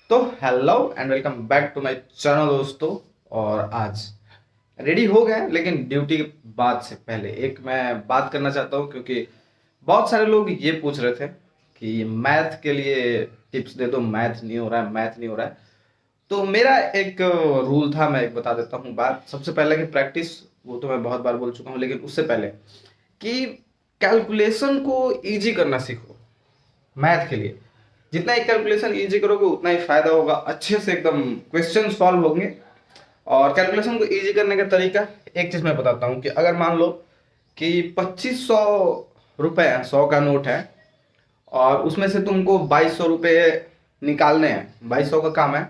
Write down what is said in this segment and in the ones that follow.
तो hello and welcome back to my channel दोस्तों। और आज रेडी हो गए, लेकिन ड्यूटी के बाद से पहले एक मैं बात करना चाहता हूँ, क्योंकि बहुत सारे लोग ये पूछ रहे थे कि मैथ के लिए टिप्स दे दो, मैथ नहीं हो रहा है, मैथ नहीं हो रहा है। तो मेरा एक रूल था, मैं एक बता देता हूँ बात। सबसे पहले कि प्रैक्टिस, वो तो मैं बहुत बार बोल चुका हूँ, लेकिन उससे पहले कि कैलकुलेशन को इजी करना सीखो। मैथ के लिए जितना ही कैलकुलेशन इजी करोगे उतना ही फायदा होगा, अच्छे से एकदम क्वेश्चन सॉल्व होंगे। और कैलकुलेशन को इजी करने का तरीका एक चीज मैं बताता हूँ कि अगर मान लो कि 2500 रुपए 100 का नोट है और उसमें से तुमको 2200 रुपये निकालने हैं, 2200 का काम है,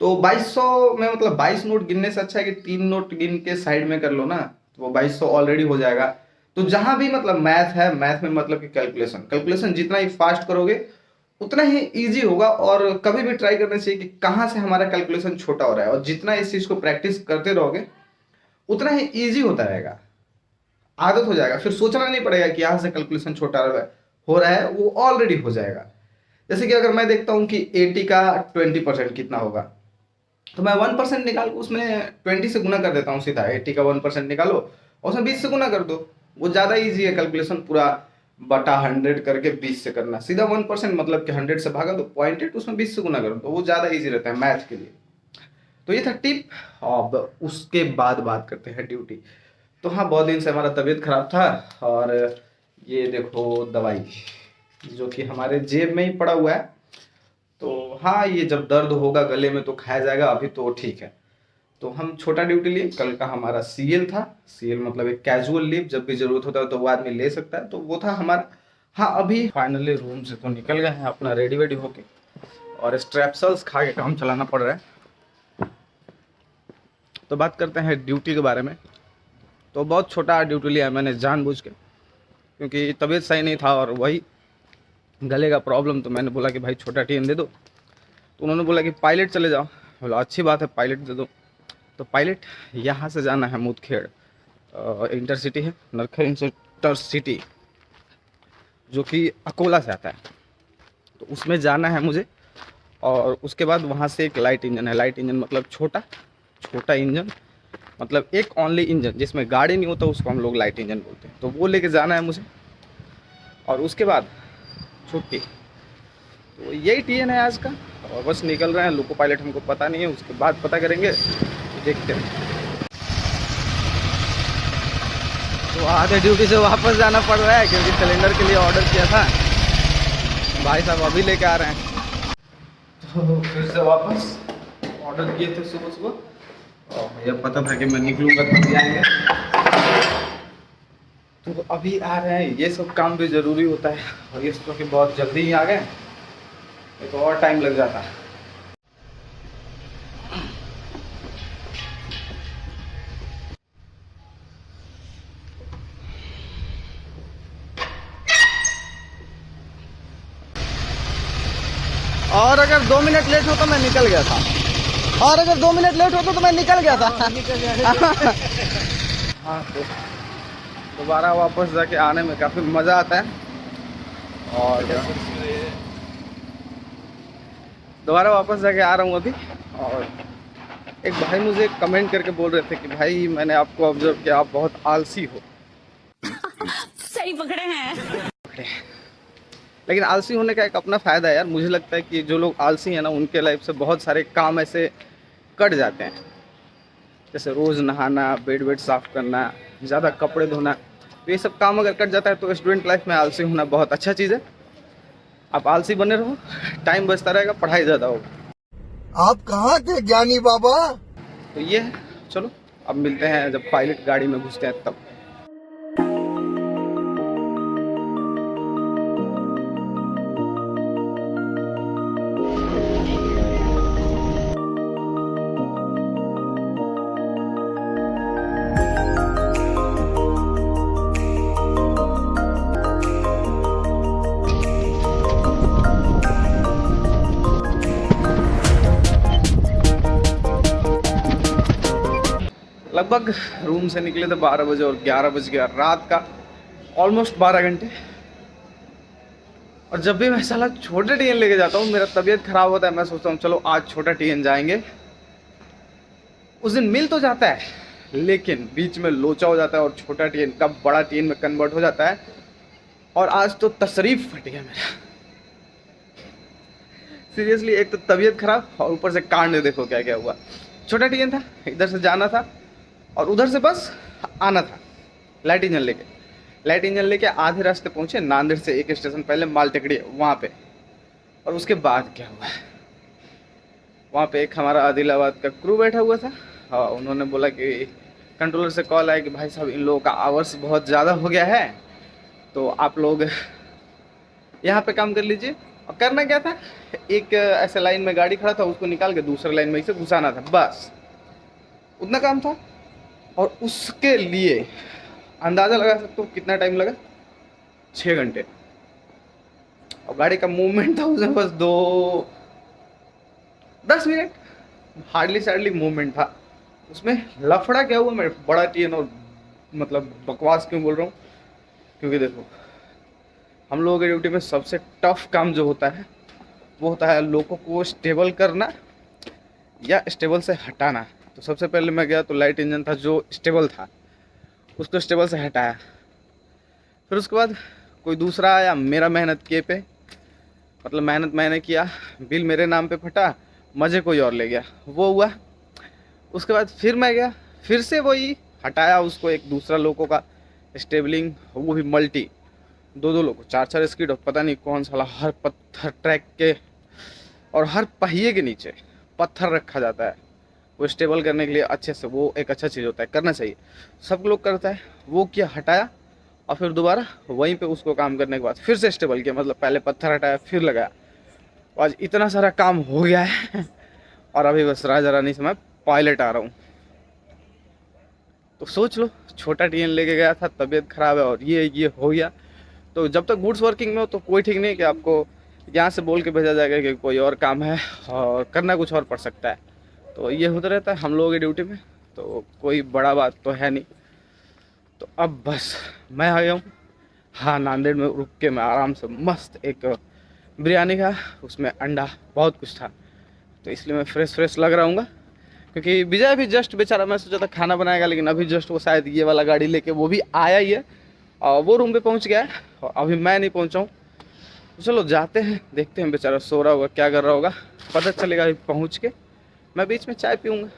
तो 2200 में मतलब 22 नोट गिनने से अच्छा है कि 3 नोट गिन के साइड में कर लो ना, तो वो 2200 ऑलरेडी हो जाएगा। तो जहां भी मतलब मैथ है, मैथ में मतलब कि कैलकुलेशन कैलकुलेशन जितना ही फास्ट करोगे उतना ही इजी होगा। और कभी भी ट्राई करना चाहिए कि कहाँ से हमारा कैलकुलेशन छोटा हो रहा है, और जितना इस चीज को प्रैक्टिस करते रहोगे उतना ही इजी होता रहेगा, आदत हो जाएगा। फिर सोचना नहीं पड़ेगा कि यहाँ से कैलकुलेशन छोटा हो रहा है, वो ऑलरेडी हो जाएगा। जैसे कि अगर मैं देखता हूँ कि 80 का 20% कितना होगा, तो मैं 1% निकाल के उसमें 20 से गुना कर देता हूँ सीधा। 80 का 1% निकालो और उसमें 20 से गुना कर दो, वो ज़्यादा ईजी है। कैलकुलेशन पूरा बटा 100 करके 20 से करना, सीधा 1% मतलब कि 100 से भागा तो 0.8, उसमें 20 से गुना करो, तो वो ज़्यादा ईजी रहता है मैथ के लिए। तो ये था टिप। अब उसके बाद बात करते हैं ड्यूटी। तो हाँ, बहुत दिन से हमारा तबीयत खराब था, और ये देखो दवाई जो कि हमारे जेब में ही पड़ा हुआ है। तो हाँ, ये जब दर्द होगा गले में तो खाया जाएगा, अभी तो ठीक है। तो हम छोटा ड्यूटी लिए, कल का हमारा सीएल था। सीएल मतलब एक कैजुअल लीव, जब भी जरूरत होता है तो वो आदमी ले सकता है, तो वो था हमारा। हाँ, अभी फाइनली रूम से तो निकल गए हैं अपना रेडी वेडी होके, और स्ट्रेप्सल्स खा के काम चलाना पड़ रहा है। तो बात करते हैं ड्यूटी के बारे में। तो बहुत छोटा ड्यूटी लिया मैंने जानबूझ के, क्योंकि तबीयत सही नहीं था और वही गले का प्रॉब्लम। तो मैंने बोला कि भाई छोटा टीएन दे दो, तो उन्होंने बोला कि पायलट चले जाओ। बोला अच्छी बात है, पायलट दे दो। तो पायलट यहाँ से जाना है मुदखेड़, इंटरसिटी है, नरखेड़ इंटरसिटी, जो कि अकोला से आता है, तो उसमें जाना है मुझे। और उसके बाद वहाँ से एक लाइट इंजन है, लाइट इंजन मतलब छोटा छोटा इंजन, मतलब एक ओनली इंजन जिसमें गाड़ी नहीं होता, उसको हम लोग लाइट इंजन बोलते हैं। तो वो लेके जाना है मुझे, और उसके बाद छुट्टी। तो यही टीएन है आज का, और बस निकल रहे हैं। लोको पायलट हमको पता नहीं है, उसके बाद पता करेंगे, तो देखते हैं। तो आधे ड्यूटी से वापस जाना पड़ रहा है, क्योंकि सिलेंडर के लिए ऑर्डर किया था, भाई साहब अभी लेके आ रहे हैं। तो फिर से वापस ऑर्डर किए थे सुबह सुबह, और भैया पता था कि मैं निकलूंगा तभी आएंगे, तो अभी आ रहे हैं। ये सब काम भी ज़रूरी होता है, और ये तो कि बहुत जल्दी ही आ गए, नहीं तो और टाइम लग जाता है। और अगर 2 मिनट लेट हो तो मैं निकल गया था, और अगर 2 मिनट लेट होता तो मैं निकल गया था। हाँ, तो दोबारा वापस जाके आने में काफ़ी मज़ा आता है। और दोबारा वापस जाके आ रहा हूँ अभी। और एक भाई मुझे कमेंट करके बोल रहे थे कि भाई मैंने आपको ऑब्जर्व किया, आप बहुत आलसी हो। सही पकड़े हैं। लेकिन आलसी होने का एक अपना फ़ायदा है यार। मुझे लगता है कि जो लोग आलसी हैं ना, उनके लाइफ से बहुत सारे काम ऐसे कट जाते हैं, जैसे रोज़ नहाना, बेड वेड साफ़ करना, ज़्यादा कपड़े धोना। तो ये सब काम अगर कट जाता है तो स्टूडेंट लाइफ में आलसी होना बहुत अच्छा चीज़ है। आप आलसी बने रहो, टाइम बचता रहेगा, पढ़ाई ज़्यादा होगा। आप कहाँ थे ज्ञानी बाबा? तो ये है, चलो अब मिलते हैं जब पायलट गाड़ी में घुसते हैं तब। लगभग रूम से निकले थे 12 बजे, और 11 बज गया रात का, ऑलमोस्ट 12 घंटे। और जब भी मैं साला छोटे टीएन लेके जाता हूँ मेरा तबीयत खराब होता है, मैं सोचता हूँ चलो आज छोटा टीएन जाएंगे। उस दिन मिल तो जाता है लेकिन बीच में लोचा हो जाता है और छोटा टीएन का बड़ा टीएन में कन्वर्ट हो जाता है। और आज तो तशरीफ फट गया मेरा सीरियसली। एक तो तबीयत खराब और ऊपर से कांड देखो क्या क्या हुआ। छोटा टीएन था, इधर से जाना था और उधर से बस आना था लाइट इंजन लेके। लाइट इंजन लेके आधे रास्ते पहुंचे, नांदेड़ से एक स्टेशन पहले माल टेकड़ी वहाँ पे। और उसके बाद क्या हुआ, वहाँ पे एक हमारा आदिलाबाद का क्रू बैठा हुआ था। हाँ, उन्होंने बोला कि कंट्रोलर से कॉल आया कि भाई साहब इन लोगों का आवर्स बहुत ज़्यादा हो गया है तो आप लोग यहाँ पे काम कर लीजिए। और करना क्या था, एक ऐसे लाइन में गाड़ी खड़ा था उसको निकाल के दूसरे लाइन में इसे घुसाना था, बस उतना काम था। और उसके लिए अंदाज़ा लगा सकते हो कितना टाइम लगा, 6 घंटे। और गाड़ी का मूवमेंट था उसमें बस 10 मिनट, हार्डली सैडली मूवमेंट था उसमें। लफड़ा क्या हुआ, मैं बड़ा टीएन और मतलब बकवास क्यों बोल रहा हूँ, क्योंकि देखो हम लोगों की ड्यूटी में सबसे टफ काम जो होता है वो होता है लोगों को स्टेबल करना या स्टेबल से हटाना। तो सबसे पहले मैं गया तो लाइट इंजन था जो स्टेबल था, उसको स्टेबल से हटाया। फिर उसके बाद कोई दूसरा आया, मेरा मेहनत किए पे, मतलब मेहनत मैंने किया, बिल मेरे नाम पे फटा, मज़े कोई और ले गया, वो हुआ। उसके बाद फिर मैं गया, फिर से वही हटाया उसको, एक दूसरा लोगों का स्टेबलिंग, वो भी मल्टी, 2 लोगों, 4 स्किड और पता नहीं कौन सा हर पत्थर ट्रैक के और हर पहिए के नीचे पत्थर रखा जाता है वो स्टेबल करने के लिए अच्छे से। वो एक अच्छा चीज़ होता है, करना चाहिए, सब लोग करता है। वो किया, हटाया और फिर दोबारा वहीं पे उसको काम करने के बाद फिर से स्टेबल किया, मतलब पहले पत्थर हटाया फिर लगाया। आज इतना सारा काम हो गया है और अभी बस राजा रानी से मैं पायलट आ रहा हूँ। तो सोच लो, छोटा टीएन लेके गया था, तबीयत खराब है और ये हो गया। तो जब तक गुड्स वर्किंग में हो तो कोई ठीक नहीं कि आपको यहाँ से बोल के भेजा जाएगा कि कोई और काम है और करना कुछ और पड़ सकता है। तो ये होता रहता है हम लोगों की ड्यूटी में, तो कोई बड़ा बात तो है नहीं। तो अब बस मैं आ गया हूँ। हाँ, नांदेड़ में रुक के मैं आराम से मस्त एक बिरयानी खा, उसमें अंडा बहुत कुछ था, तो इसलिए मैं फ्रेश लग रहा हूँ। क्योंकि विजय भी जस्ट बेचारा, मैं सोचा था खाना बनाएगा लेकिन अभी जस्ट वो शायद ये वाला गाड़ी लेके वो भी आया ही है और वो रूम पे पहुँच गया है और अभी मैं नहीं पहुँचा हूँ। तो चलो जाते हैं, देखते हैं बेचारा सो रहा होगा, क्या कर रहा होगा, पता चलेगा अभी पहुँच के। मैं बीच में चाय पीऊँगा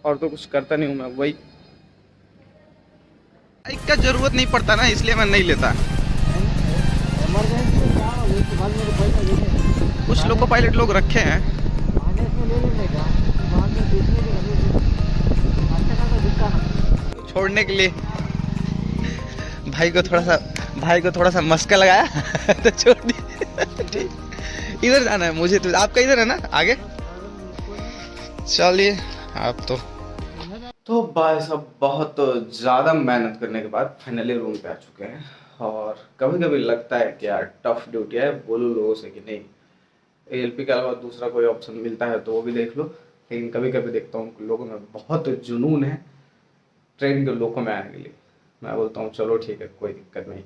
और तो कुछ करता नहीं हूँ मैं, वही बाइक का जरूरत नहीं पड़ता ना, इसलिए मैं नहीं लेता। कुछ लोग को पायलट लोग रखे हैं छोड़ने के लिए। भाई को थोड़ा सा मस्का लगाया तो छोड़ दिया। इधर जाना है मुझे, तो आपका इधर है ना आगे, चलिए आप तो भाई साहब बहुत ज़्यादा मेहनत करने के बाद फाइनली रूम पे आ चुके हैं। और कभी कभी लगता है कि यार टफ ड्यूटी है, बोलो लोगों से कि नहीं एएलपी के अलावा दूसरा कोई ऑप्शन मिलता है तो वो भी देख लो। लेकिन कभी कभी देखता हूँ लोगों में बहुत जुनून है ट्रेन के लोगों में आने के लिए। मैं बोलता हूँ चलो ठीक है, कोई दिक्कत नहीं,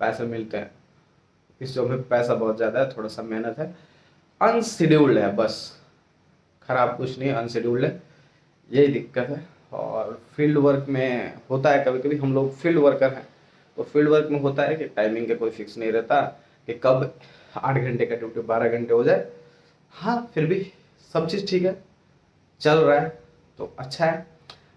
पैसे मिलते हैं, इस जॉब में पैसा बहुत ज़्यादा है, थोड़ा सा मेहनत है, अनशेड्यूल्ड है, बस खराब कुछ नहीं, अनशेड्यूल्ड है, यही दिक्कत है। और फील्ड वर्क में होता है कभी कभी, हम लोग फील्ड वर्कर हैं तो फील्ड वर्क में होता है कि टाइमिंग का कोई फिक्स नहीं रहता कि कब 8 घंटे का ड्यूटी 12 घंटे हो जाए। हाँ फिर भी सब चीज़ ठीक है, चल रहा है तो अच्छा है।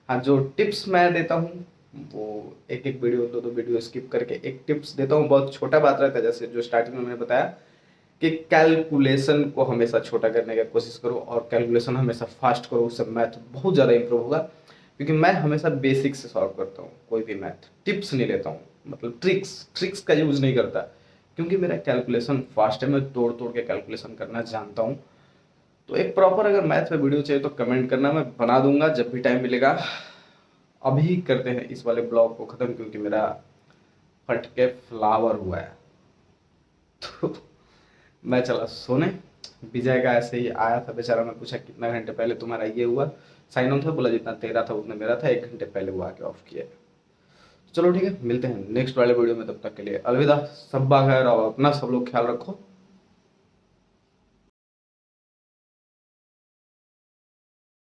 हाँ, जो टिप्स मैं देता हूँ वो एक वीडियो 2 वीडियो स्किप करके एक टिप्स देता हूँ, बहुत छोटा बात रहता है। जैसे जो स्टार्टिंग में मैंने बताया कि कैलकुलेशन को हमेशा छोटा करने की कोशिश करो और कैलकुलेशन हमेशा फास्ट करो, उससे मैथ बहुत ज़्यादा इंप्रूव होगा। क्योंकि मैं हमेशा बेसिक से सॉल्व करता हूँ कोई भी मैथ, टिप्स नहीं लेता हूँ, मतलब ट्रिक्स का यूज़ नहीं करता, क्योंकि मेरा कैलकुलेशन फास्ट है, मैं तोड़ के कैलकुलेशन करना जानता हूँ। तो एक प्रॉपर अगर मैथ में वीडियो चाहिए तो कमेंट करना, मैं बना दूंगा जब भी टाइम मिलेगा। अभी करते हैं इस वाले ब्लॉग को ख़त्म क्योंकि मेरा फट के फ्लावर हुआ है। तो मैं चला सोने। विजय का ऐसे ही आया था बेचारा, मैं पूछा कितना घंटे पहले तुम्हारा ये हुआ, साइन ऑन था, बोला जितना तेरा था उतना मेरा था, 1 घंटे पहले वो आके ऑफ किया। चलो ठीक है, मिलते हैं नेक्स्ट वाले वीडियो में, तब तक के लिए अलविदा, सब खैर और अपना सब लोग ख्याल रखो।